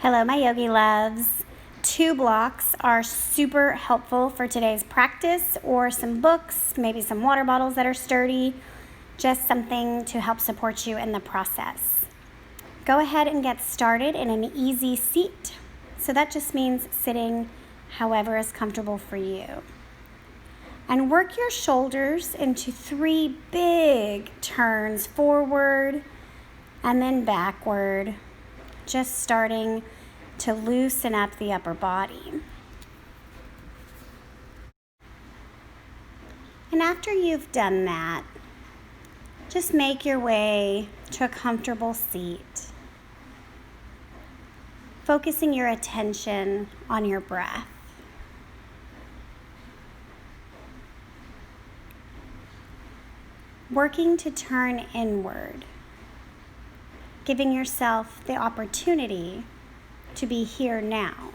Hello, my yogi loves. 2 blocks are super helpful for today's practice, or some books, maybe some water bottles that are sturdy, just something to help support you in the process. Go ahead and get started in an easy seat. So that just means sitting however is comfortable for you. And work your shoulders into 3 big turns forward and then backward, just starting to loosen up the upper body. And after you've done that, just make your way to a comfortable seat, focusing your attention on your breath. Working to turn inward, giving yourself the opportunity to be here now.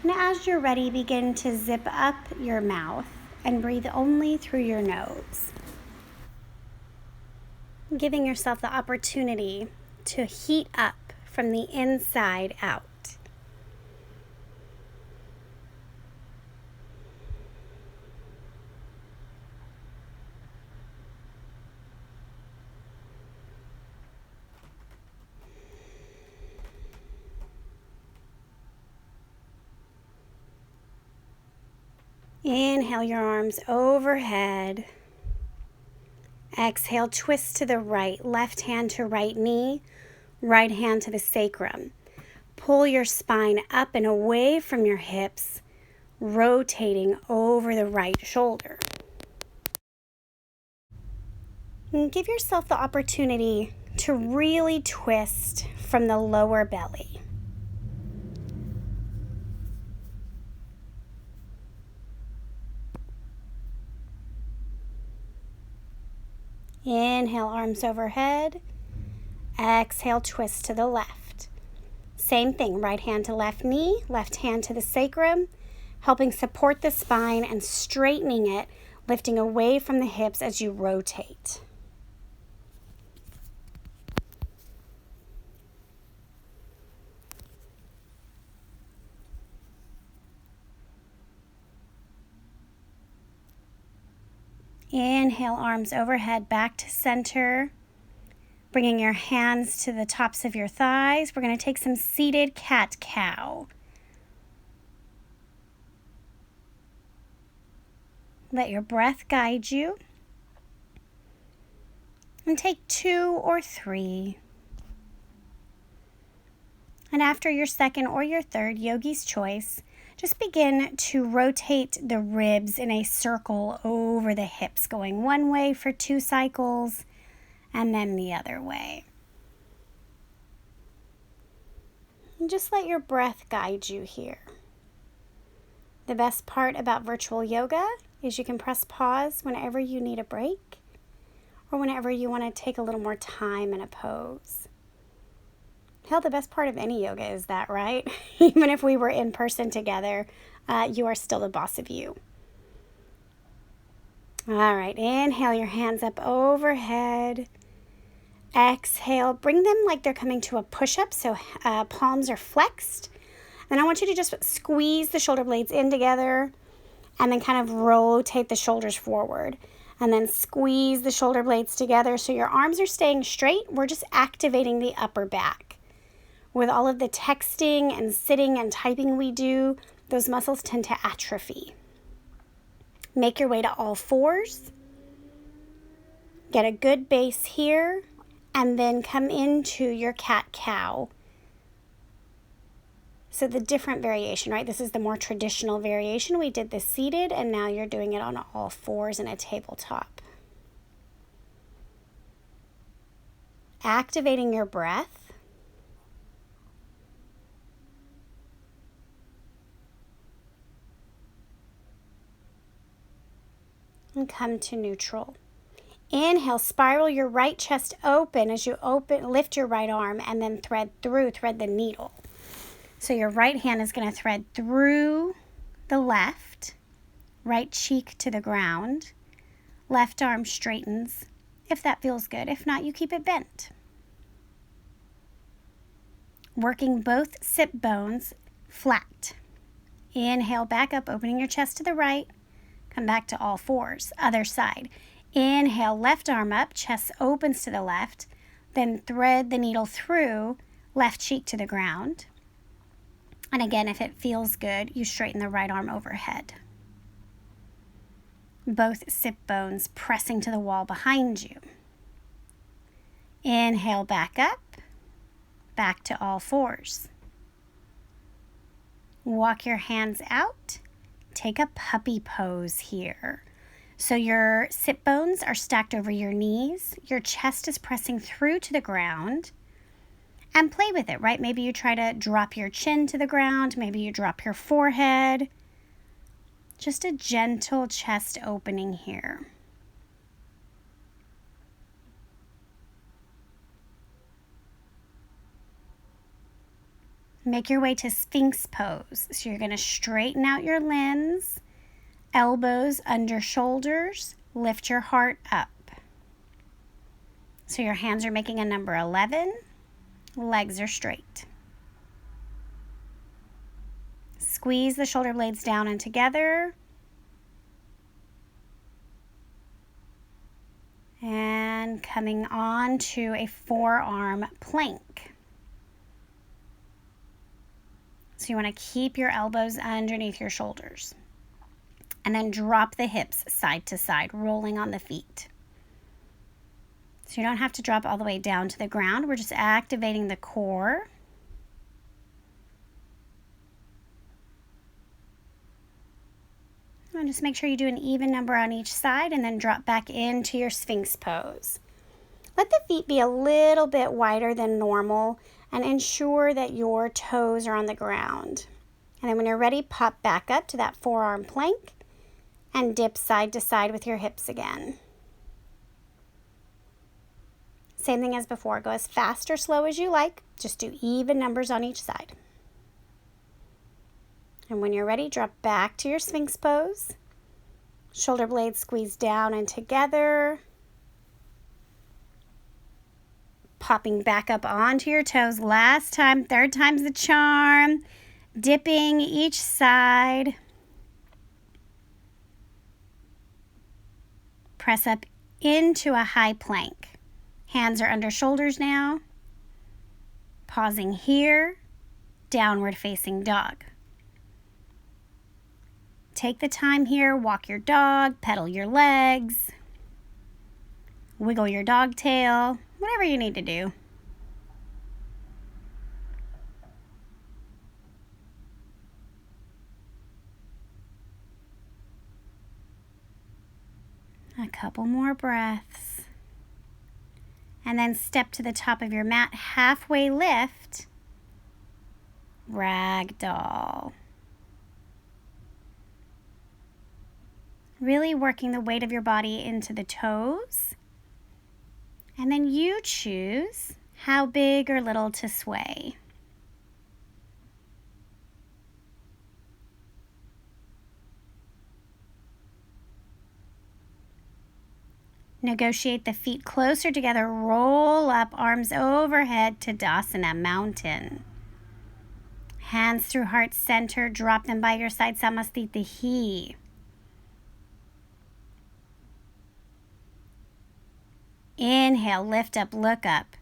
And as you're ready, begin to zip up your mouth and breathe only through your nose, giving yourself the opportunity to heat up from the inside out. Inhale your arms overhead. Exhale, twist to the right, left hand to right knee, right hand to the sacrum. Pull your spine up and away from your hips, rotating over the right shoulder. And give yourself the opportunity to really twist from the lower belly. Inhale, arms overhead. Exhale, twist to the left. Same thing, right hand to left knee, left hand to the sacrum, helping support the spine and straightening it, lifting away from the hips as you rotate. Inhale, arms overhead, back to center. Bringing your hands to the tops of your thighs. We're going to take some seated cat-cow. Let your breath guide you. And take 2 or 3. And after your second or your third, yogi's choice, just begin to rotate the ribs in a circle over the hips, going one way for 2 cycles and then the other way. And just let your breath guide you here. The best part about virtual yoga is you can press pause whenever you need a break or whenever you want to take a little more time in a pose. Hell, the best part of any yoga is that, right? Even if we were in person together, you are still the boss of you. All right, inhale your hands up overhead. Exhale, bring them like they're coming to a push-up, so palms are flexed. And I want you to just squeeze the shoulder blades in together and then kind of rotate the shoulders forward. And then squeeze the shoulder blades together so your arms are staying straight. We're just activating the upper back. With all of the texting and sitting and typing we do, those muscles tend to atrophy. Make your way to all fours. Get a good base here, and then come into your cat-cow. So the different variation, right? This is the more traditional variation. We did this seated, and now you're doing it on all fours in a tabletop. Activating your breath. And come to neutral. Inhale, spiral your right chest open as you lift your right arm and then thread the needle. So your right hand is going to thread through the left, right cheek to the ground, Left arm straightens if that feels good. If not, you keep it bent. Working both sit bones flat. Inhale back up, opening your chest to the right. Come back to all fours. Other side. Inhale, left arm up, chest opens to the left. Then thread the needle through, left cheek to the ground. And again, if it feels good, you straighten the right arm overhead. Both sit bones pressing to the wall behind you. Inhale back up, back to all fours. Walk your hands out. Take a puppy pose here. So your sit bones are stacked over your knees. Your chest is pressing through to the ground. And play with it, right? Maybe you try to drop your chin to the ground. Maybe you drop your forehead. Just a gentle chest opening here. Make your way to Sphinx pose. So you're going to straighten out your limbs, elbows under shoulders, lift your heart up. So your hands are making a number 11, legs are straight. Squeeze the shoulder blades down and together. And coming on to a forearm plank. So you want to keep your elbows underneath your shoulders. And then drop the hips side to side, rolling on the feet. So you don't have to drop all the way down to the ground. We're just activating the core. And just make sure you do an even number on each side and then drop back into your Sphinx pose. Let the feet be a little bit wider than normal and ensure that your toes are on the ground. And then when you're ready, pop back up to that forearm plank and dip side to side with your hips again. Same thing as before. Go as fast or slow as you like. Just do even numbers on each side. And when you're ready, drop back to your Sphinx pose. Shoulder blades squeeze down and together. Popping back up onto your toes. Last time, third time's the charm. Dipping each side. Press up into a high plank. Hands are under shoulders now. Pausing here. Downward facing dog. Take the time here, walk your dog, pedal your legs, wiggle your dog tail, whatever you need to do. A couple more breaths. And then step to the top of your mat, halfway lift, ragdoll. Really working the weight of your body into the toes. And then you choose how big or little to sway. Negotiate the feet closer together. Roll up, arms overhead, Tadasana, mountain. Hands through heart center. Drop them by your side, Samastitihi. Inhale, lift up, look up.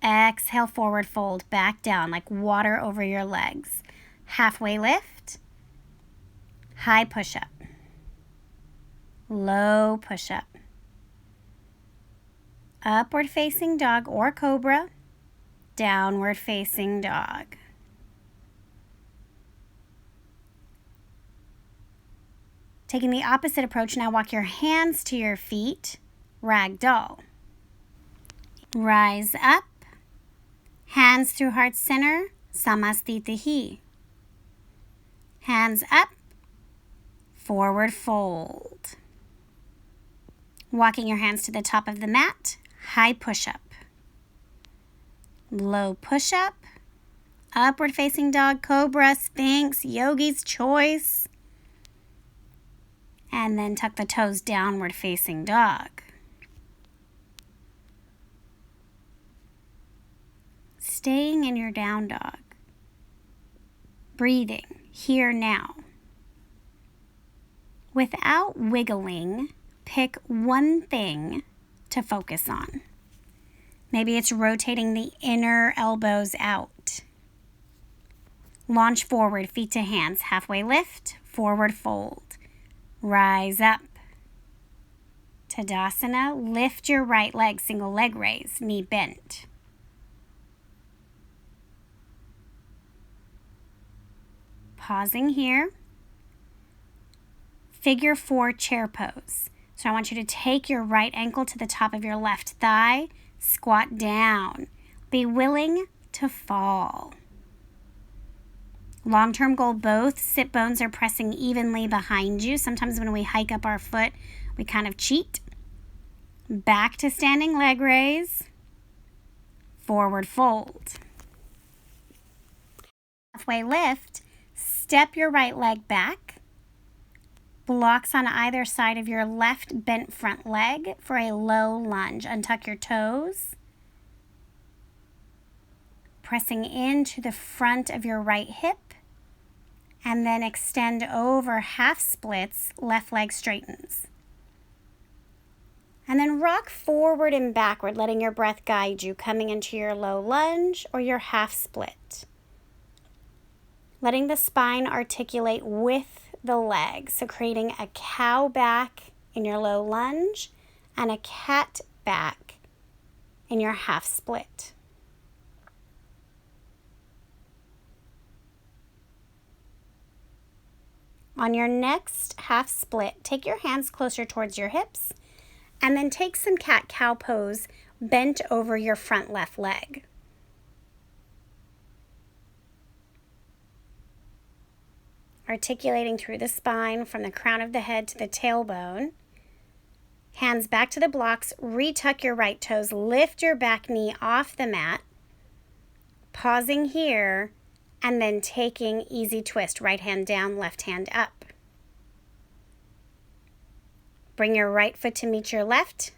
Exhale, forward fold, back down like water over your legs. Halfway lift. High push-up. Low push-up. Upward facing dog or cobra. Downward facing dog. Taking the opposite approach, now walk your hands to your feet. Ragdoll. Rise up, hands through heart center, Samastitihi. Hands up, forward fold. Walking your hands to the top of the mat, high push-up. Low push-up, upward facing dog, cobra, sphinx, yogi's choice. And then tuck the toes, downward facing dog. Staying in your down dog. Breathing, here now. Without wiggling, pick one thing to focus on. Maybe it's rotating the inner elbows out. Launch forward, feet to hands, halfway lift, forward fold. Rise up. Tadasana, lift your right leg, single leg raise, knee bent. Pausing here. Figure 4 chair pose. So I want you to take your right ankle to the top of your left thigh, squat down. Be willing to fall. Long-term goal, both sit bones are pressing evenly behind you. Sometimes when we hike up our foot, we kind of cheat. Back to standing leg raise. Forward fold. Halfway lift, step your right leg back. Blocks on either side of your left bent front leg for a low lunge. Untuck your toes. Pressing into the front of your right hip. And then extend over half splits, left leg straightens. And then rock forward and backward, letting your breath guide you, coming into your low lunge or your half split. Letting the spine articulate with the legs, so creating a cow back in your low lunge and a cat back in your half split. On your next half split, take your hands closer towards your hips and then take some cat-cow pose bent over your front left leg. Articulating through the spine from the crown of the head to the tailbone. Hands back to the blocks, retuck your right toes, lift your back knee off the mat. Pausing here. And then taking easy twist, right hand down, left hand up. Bring your right foot to meet your left,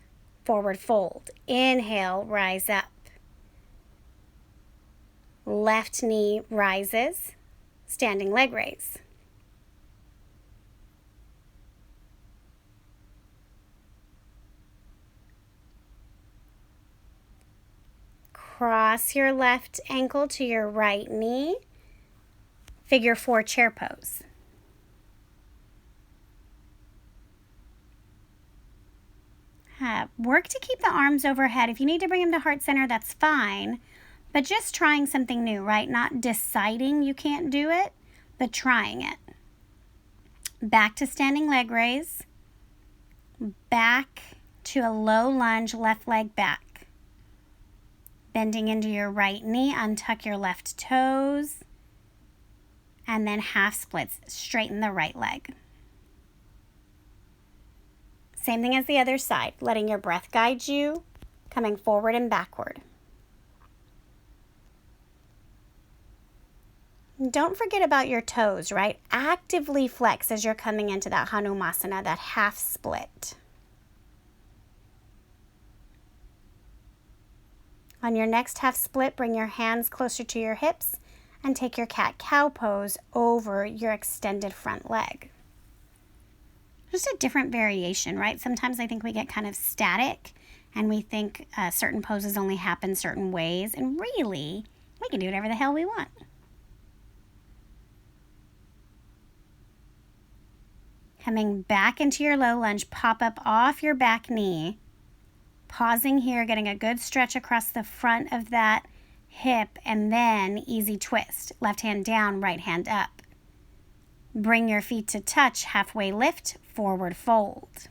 forward fold. Inhale, rise up. Left knee rises, standing leg raise. Cross your left ankle to your right knee. Figure 4 chair pose. Work to keep the arms overhead. If you need to bring them to heart center, that's fine. But just trying something new, right? Not deciding you can't do it, but trying it. Back to standing leg raise. Back to a low lunge, left leg back. Bending into your right knee, untuck your left toes. And then half splits, straighten the right leg. Same thing as the other side, letting your breath guide you, coming forward and backward. Don't forget about your toes, right? Actively flex as you're coming into that Hanumasana, that half split. On your next half split, bring your hands closer to your hips and take your cat-cow pose over your extended front leg. Just a different variation, right? Sometimes I think we get kind of static and we think certain poses only happen certain ways, and really, we can do whatever the hell we want. Coming back into your low lunge, pop up off your back knee. Pausing here, getting a good stretch across the front of that hip, and then easy twist. Left hand down, right hand up. Bring your feet to touch, halfway lift, forward fold.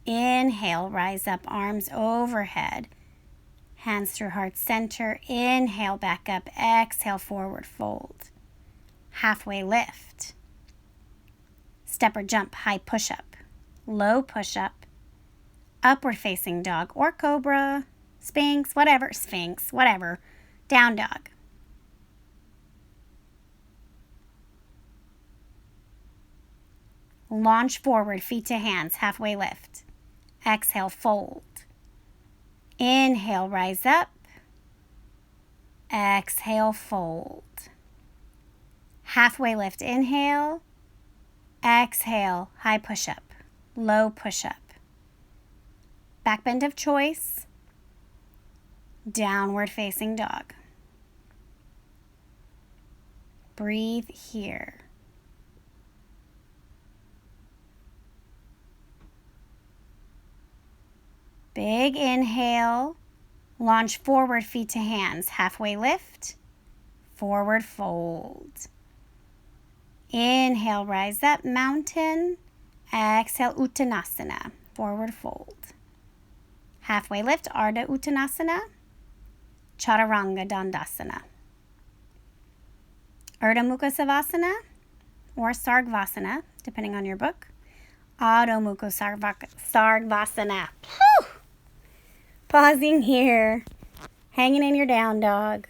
Inhale, rise up, arms overhead. Hands through heart center. Inhale, back up. Exhale, forward fold. Halfway lift. Step or jump, high push-up. Low push-up. Upward facing dog or cobra. Sphinx, whatever. Down dog. Launch forward, feet to hands, halfway lift. Exhale, fold. Inhale, rise up. Exhale, fold. Halfway lift, inhale. Exhale, high push-up, low push-up. Back bend of choice. Downward facing dog. Breathe here. Big inhale. Launch forward, feet to hands. Halfway lift. Forward fold. Inhale, rise up, mountain. Exhale, Uttanasana. Forward fold. Halfway lift, Ardha Uttanasana. Chaturanga Dandasana. Urdhva Mukha Savasana or Sargvasana, depending on your book. Adho Mukha Sargvasana. Whew. Pausing here, hanging in your down dog,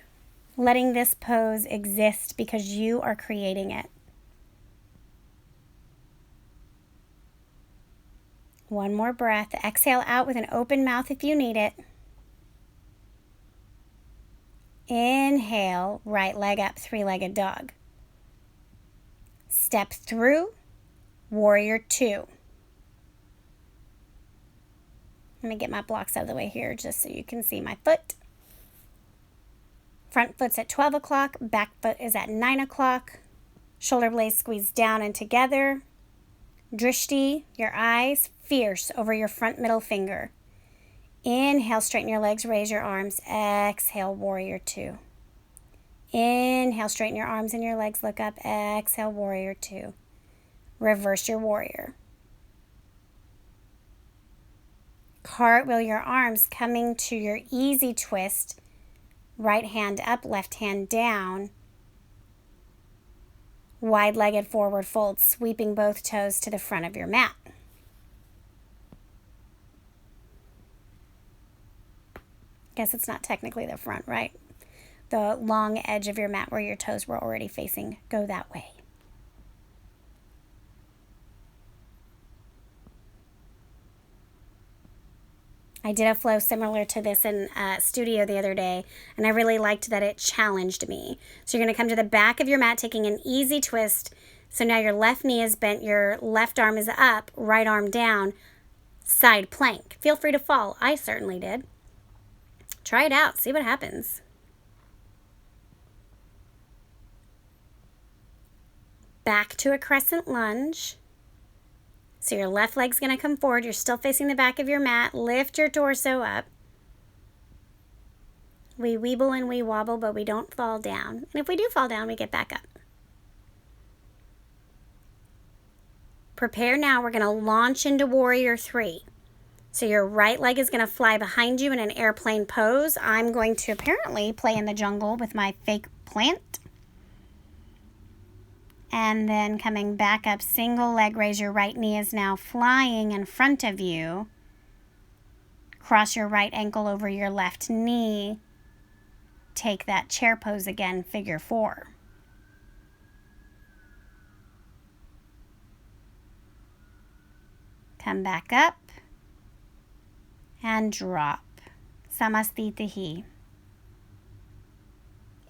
letting this pose exist because you are creating it. One more breath. Exhale out with an open mouth if you need it. Inhale, right leg up, three-legged dog. Step through, warrior two. Let me get my blocks out of the way here just so you can see my foot. Front foot's at 12 o'clock, back foot is at 9 o'clock. Shoulder blades squeeze down and together. Drishti, your eyes, fierce over your front middle finger. Inhale, straighten your legs, raise your arms. Exhale, warrior two. Inhale, straighten your arms and your legs, look up. Exhale, warrior two. Reverse your warrior. Cartwheel your arms, coming to your easy twist. Right hand up, left hand down. Wide-legged forward fold, sweeping both toes to the front of your mat. Guess it's not technically the front, right? The long edge of your mat where your toes were already facing, go that way. I did a flow similar to this in studio the other day, and I really liked that it challenged me. So you're going to come to the back of your mat, taking an easy twist. So now your left knee is bent, your left arm is up, right arm down, side plank. Feel free to fall. I certainly did. Try it out. See what happens. Back to a crescent lunge. So your left leg's going to come forward. You're still facing the back of your mat. Lift your torso up. We weeble and we wobble, but we don't fall down. And if we do fall down, we get back up. Prepare now. We're going to launch into warrior three. So your right leg is going to fly behind you in an airplane pose. I'm going to apparently play in the jungle with my fake plant. And then coming back up, single leg raise. Your right knee is now flying in front of you. Cross your right ankle over your left knee. Take that chair pose again, figure four. Come back up and drop. Samastitihi.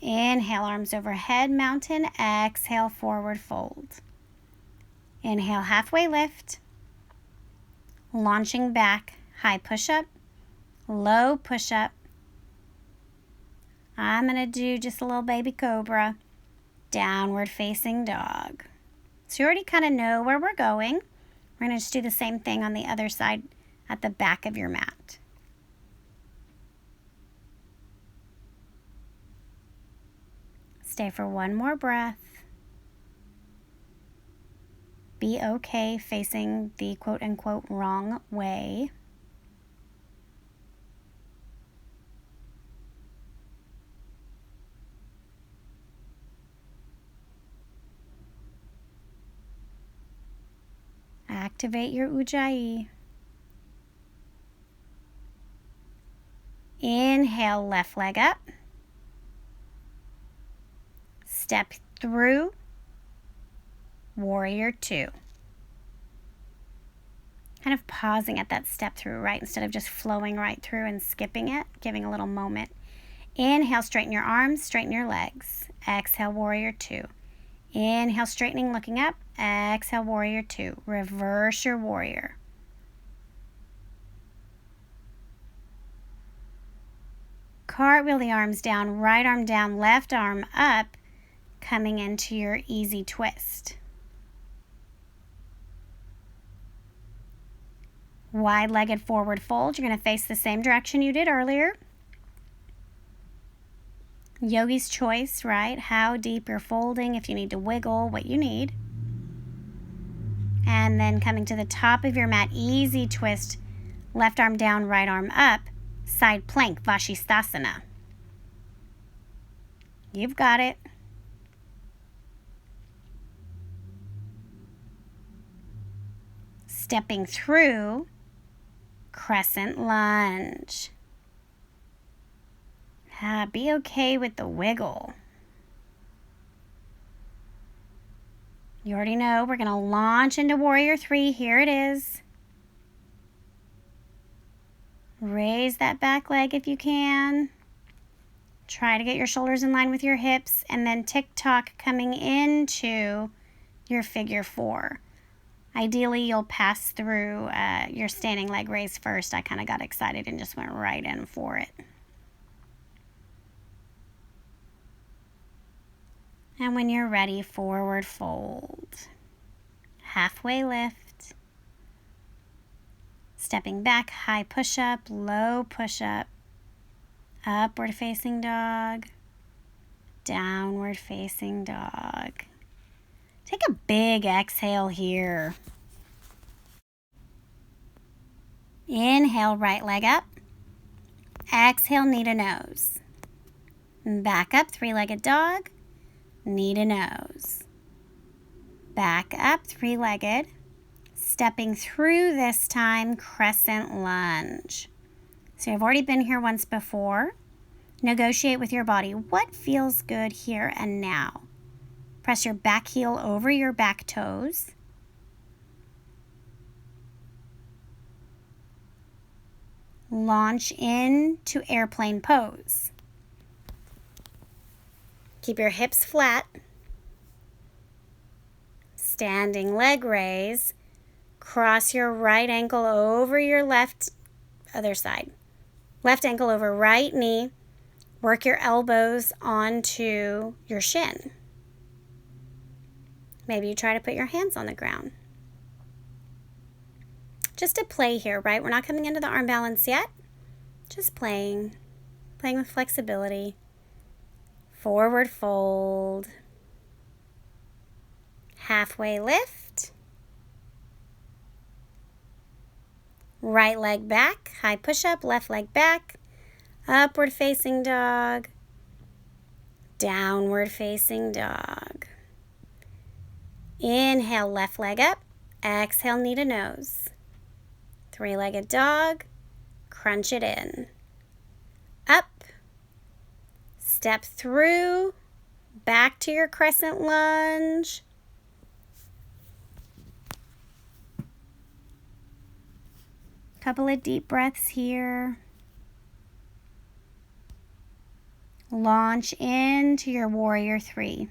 Inhale, arms overhead, mountain. Exhale, forward fold. Inhale, halfway lift. Launching back, high push-up, low push-up. I'm going to do just a little baby cobra. Downward facing dog. So you already kind of know where we're going. We're going to just do the same thing on the other side at the back of your mat. Stay for one more breath. Be okay facing the quote-unquote wrong way. Activate your Ujjayi. Inhale, left leg up. Step through, warrior two. kind of pausing at that step through, right? Instead of just flowing right through and skipping it, giving a little moment. Inhale, straighten your arms, straighten your legs. Exhale, warrior two. Inhale, straightening, looking up. Exhale, warrior two. Reverse your warrior. Cartwheel the arms down, right arm down, left arm up, coming into your easy twist. Wide-legged forward fold. You're going to face the same direction you did earlier. Yogi's choice, right? How deep you're folding, if you need to wiggle, what you need. And then coming to the top of your mat, easy twist, left arm down, right arm up, side plank, Vashisthasana. You've got it. Stepping through, crescent lunge. Be okay with the wiggle. You already know we're going to launch into warrior three. Here it is. Raise that back leg if you can. Try to get your shoulders in line with your hips, and then tick-tock coming into your figure four. Ideally, you'll pass through your standing leg raise first. I kind of got excited and just went right in for it. And when you're ready, forward fold. Halfway lift. Stepping back, high push-up, low push-up. Upward facing dog. Downward facing dog. Take a big exhale here. Inhale, right leg up. Exhale, knee to nose. Back up, three-legged dog. Knee to nose. Back up, three-legged. Stepping through this time, crescent lunge. So you've already been here once before. Negotiate with your body. What feels good here and now? Press your back heel over your back toes. Launch into airplane pose. Keep your hips flat. Standing leg raise. Cross your right ankle over your left other side. Left ankle over right knee. Work your elbows onto your shin. Maybe you try to put your hands on the ground. Just a play here, right? We're not coming into the arm balance yet. Just playing with flexibility. Forward fold. Halfway lift. Right leg back, high push-up, left leg back. Upward facing dog. Downward facing dog. Inhale, left leg up. Exhale, knee to nose. Three-legged dog. Crunch it in. Up. Step through. Back to your crescent lunge. Couple of deep breaths here. Launch into your warrior three.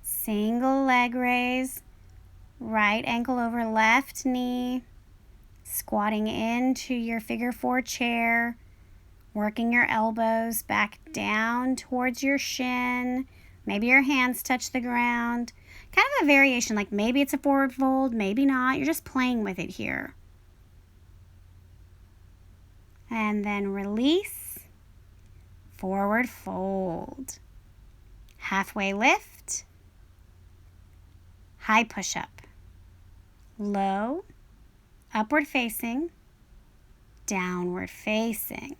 Single leg raise, right ankle over left knee, squatting into your figure four chair, working your elbows back down towards your shin. Maybe your hands touch the ground. Kind of a variation, like maybe it's a forward fold, maybe not. You're just playing with it here. And then release, forward fold. Halfway lift, high push-up. Low, upward facing, downward facing.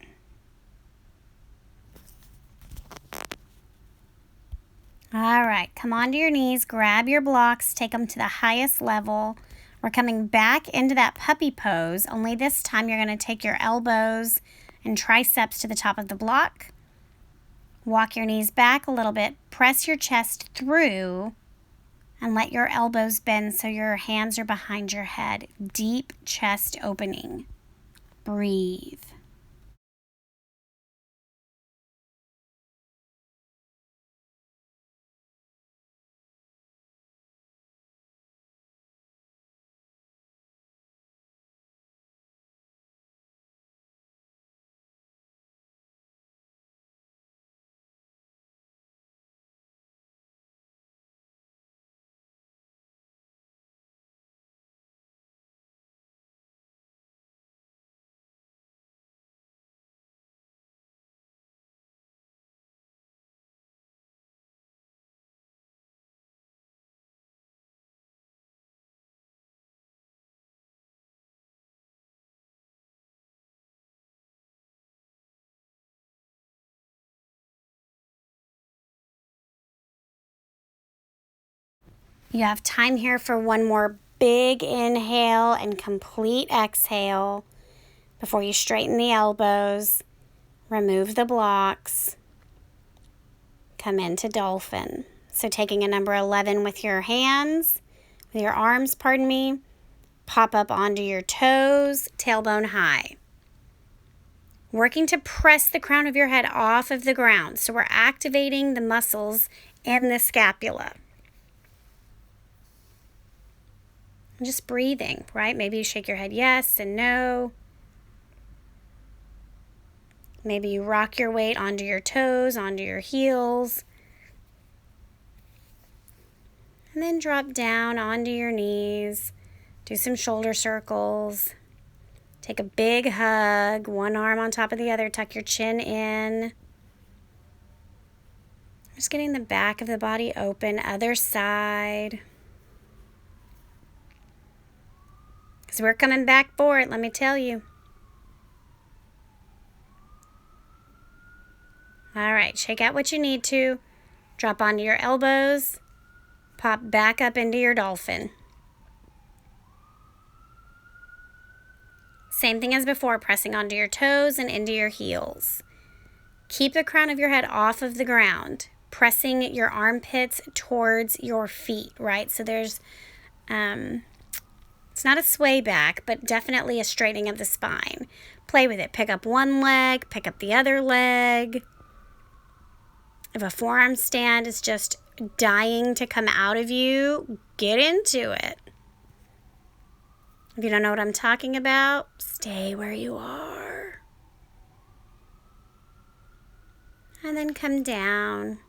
All right, come onto your knees, grab your blocks, take them to the highest level. We're coming back into that puppy pose, only this time you're going to take your elbows and triceps to the top of the block. Walk your knees back a little bit. Press your chest through and let your elbows bend so your hands are behind your head. Deep chest opening. Breathe. You have time here for one more big inhale and complete exhale before you straighten the elbows, remove the blocks, come into dolphin. So taking a number 11 with your hands, with your arms, pardon me, pop up onto your toes, tailbone high. Working to press the crown of your head off of the ground. So we're activating the muscles in the scapula. And just breathing, right? Maybe you shake your head yes and no. Maybe you rock your weight onto your toes, onto your heels. And then drop down onto your knees. Do some shoulder circles. Take a big hug, one arm on top of the other. Tuck your chin in. Just getting the back of the body open, other side. Because we're coming back for it, let me tell you. All right, shake out what you need to. Drop onto your elbows. Pop back up into your dolphin. Same thing as before, pressing onto your toes and into your heels. Keep the crown of your head off of the ground, pressing your armpits towards your feet, right? So there's, it's not a sway back, but definitely a straightening of the spine. Play with it. Pick up one leg, pick up the other leg. If a forearm stand is just dying to come out of you, get into it. If you don't know what I'm talking about, stay where you are. And then come down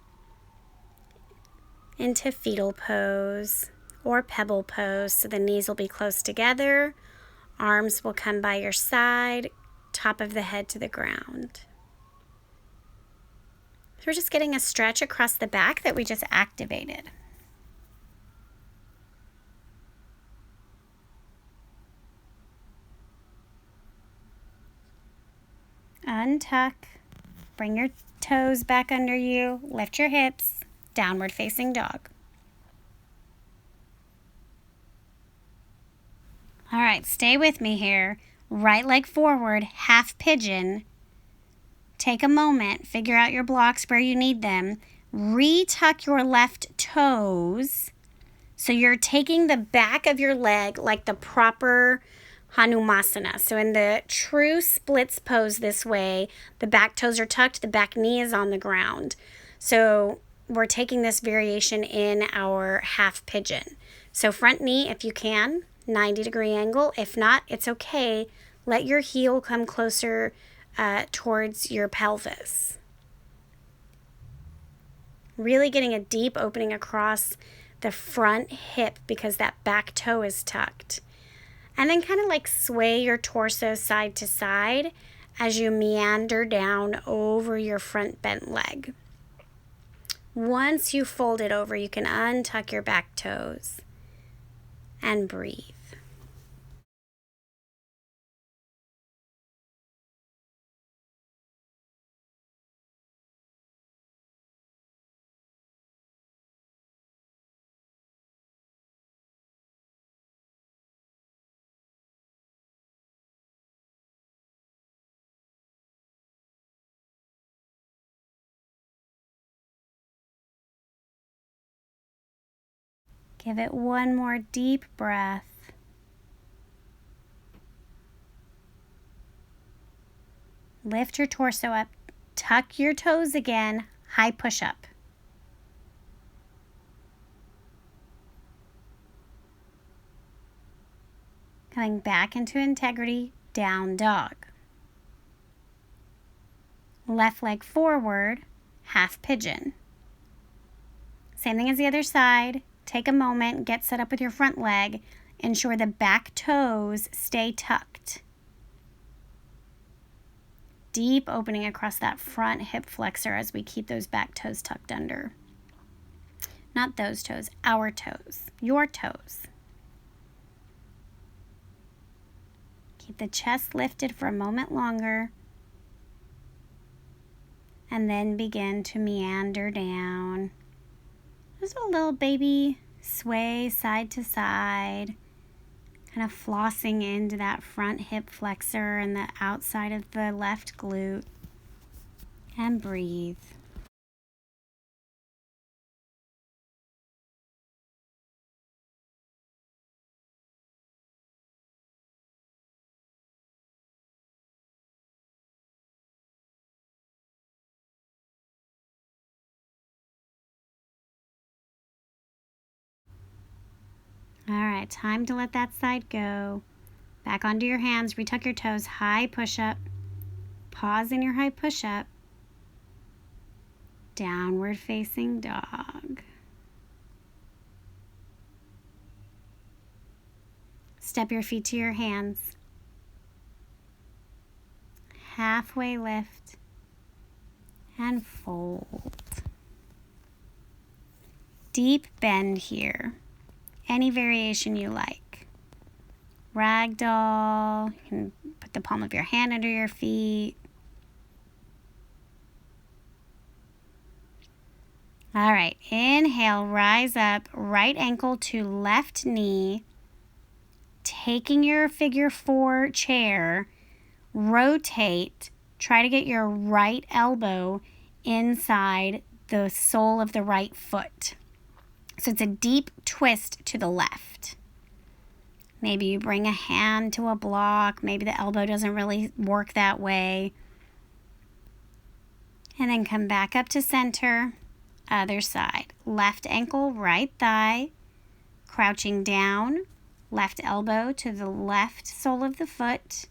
into fetal pose or pebble pose. So the knees will be close together. Arms will come by your side, top of the head to the ground. So we're just getting a stretch across the back that we just activated. Untuck. Bring your toes back under you. Lift your hips. Downward facing dog. All right, stay with me here. Right leg forward, half pigeon. Take a moment, figure out your blocks where you need them. Retuck your left toes. So you're taking the back of your leg like the proper Hanumasana. So in the true splits pose this way, the back toes are tucked, the back knee is on the ground. So we're taking this variation in our half pigeon. So front knee, if you can, 90-degree angle. If not, it's okay. Let your heel come closer towards your pelvis. Really getting a deep opening across the front hip because that back toe is tucked. And then kind of like sway your torso side to side as you meander down over your front bent leg. Once you fold it over, you can untuck your back toes and breathe. Give it one more deep breath. Lift your torso up. Tuck your toes again. High push-up. Coming back into integrity, down dog. Left leg forward, half pigeon. Same thing as the other side. Take a moment, get set up with your front leg. Ensure the back toes stay tucked. Deep opening across that front hip flexor as we keep those back toes tucked under. Not those toes, our toes, your toes. Keep the chest lifted for a moment longer. And then begin to meander down. Just a little baby sway side to side. Kind of flossing into that front hip flexor and the outside of the left glute. And breathe. All right, time to let that side go. Back onto your hands, retuck your toes, high push-up. Pause in your high push-up. Downward facing dog. Step your feet to your hands. Halfway lift and fold. Deep bend here. Any variation you like. Ragdoll. You can put the palm of your hand under your feet. All right, inhale, rise up, right ankle to left knee. Taking your figure 4 chair, rotate, try to get your right elbow inside the sole of the right foot. So it's a deep twist to the left. Maybe you bring a hand to a block. Maybe the elbow doesn't really work that way. And then come back up to center. Other side. Left ankle, right thigh. Crouching down. Left elbow to the left sole of the foot.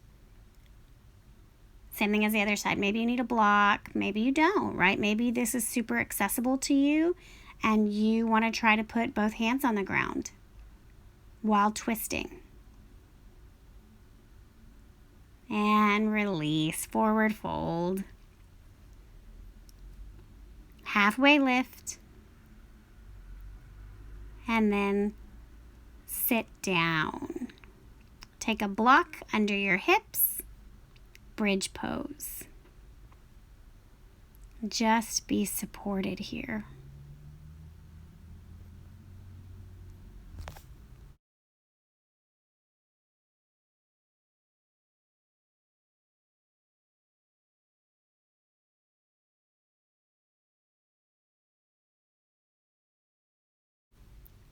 Same thing as the other side. Maybe you need a block. Maybe you don't, right? Maybe this is super accessible to you and you want to try to put both hands on the ground while twisting. And release, forward fold. Halfway lift. And then sit down. Take a block under your hips. Bridge pose. Just be supported here.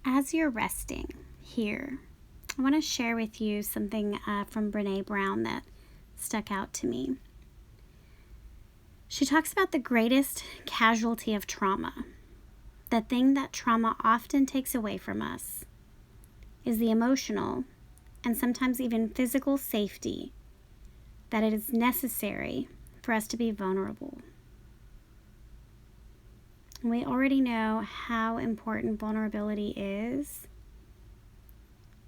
As you're resting here, I want to share with you something from Brené Brown that stuck out to me. She talks about the greatest casualty of trauma. The thing that trauma often takes away from us is the emotional and sometimes even physical safety that it is necessary for us to be vulnerable. We already know how important vulnerability is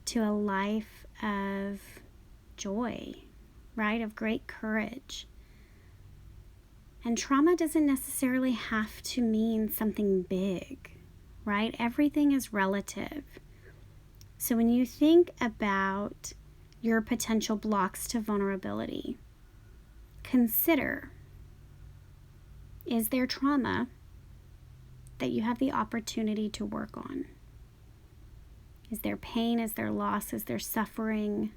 to a life of joy, right? Of great courage. And trauma doesn't necessarily have to mean something big, right? Everything is relative. So when you think about your potential blocks to vulnerability, consider, is there trauma that you have the opportunity to work on? Is there pain? Is there loss? Is there suffering?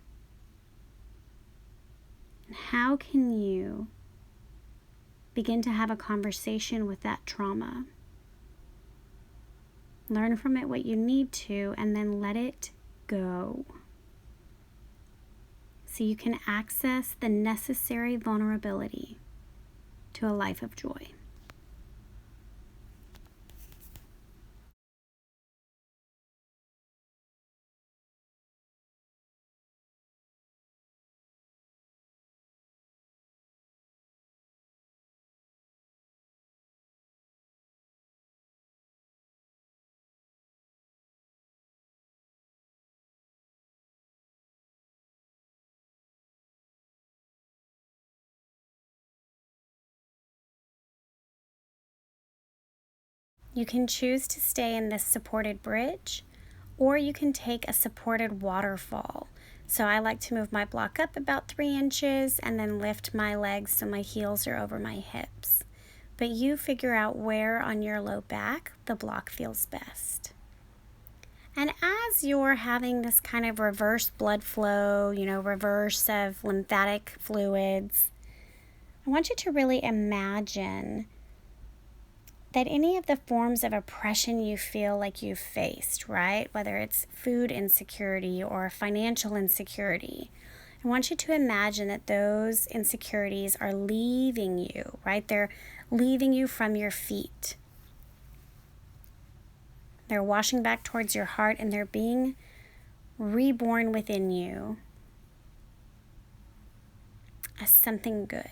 And how can you begin to have a conversation with that trauma? Learn from it what you need to, and then let it go. So you can access the necessary vulnerability to a life of joy. You can choose to stay in this supported bridge, or you can take a supported waterfall. So I like to move my block up about 3 inches and then lift my legs so my heels are over my hips. But you figure out where on your low back the block feels best. And as you're having this kind of reverse blood flow, reverse of lymphatic fluids, I want you to really imagine that any of the forms of oppression you feel like you've faced, right? Whether it's food insecurity or financial insecurity, I want you to imagine that those insecurities are leaving you, right? They're leaving you from your feet. They're washing back towards your heart, and they're being reborn within you as something good.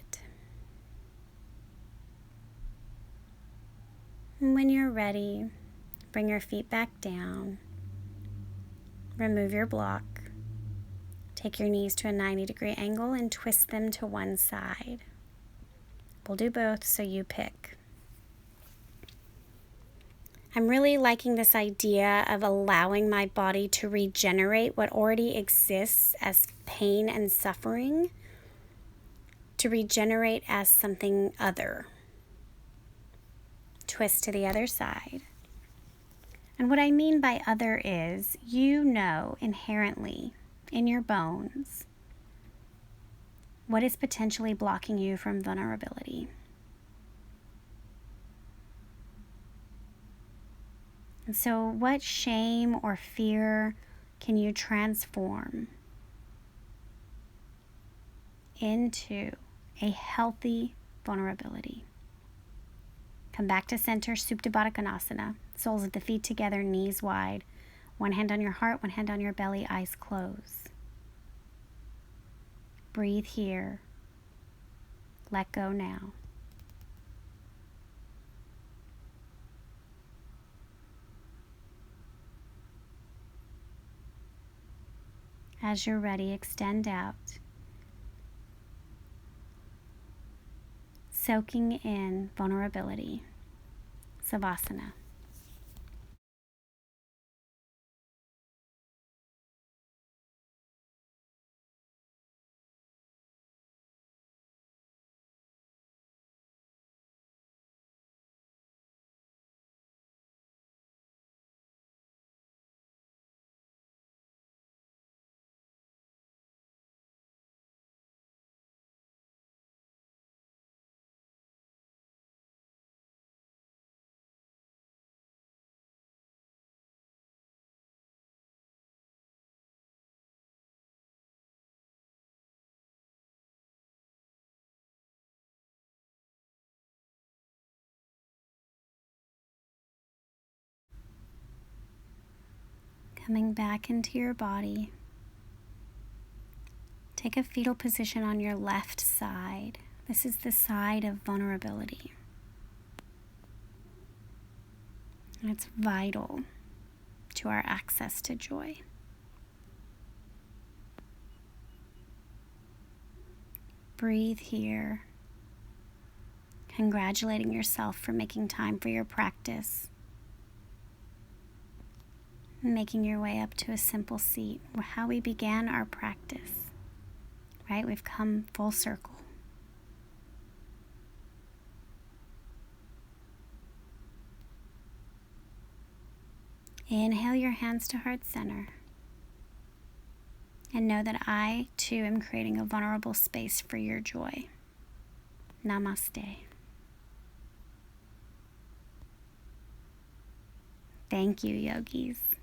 And when you're ready, bring your feet back down. Remove your block. Take your knees to a 90-degree angle and twist them to one side. We'll do both, so you pick. I'm really liking this idea of allowing my body to regenerate what already exists as pain and suffering, to regenerate as something other. Twist to the other side. And what I mean by other is, inherently in your bones what is potentially blocking you from vulnerability. And so what shame or fear can you transform into a healthy vulnerability? Come back to center, Supta Baddha Konasana. Soles of the feet together, knees wide. One hand on your heart, one hand on your belly, eyes closed. Breathe here. Let go now. As you're ready, extend out. Soaking in vulnerability. Savasana. Coming back into your body. Take a fetal position on your left side. This is the side of vulnerability. And it's vital to our access to joy. Breathe here, congratulating yourself for making time for your practice. Making your way up to a simple seat, how we began our practice, right? We've come full circle. Inhale your hands to heart center. And know that I, too, am creating a vulnerable space for your joy. Namaste. Thank you, yogis.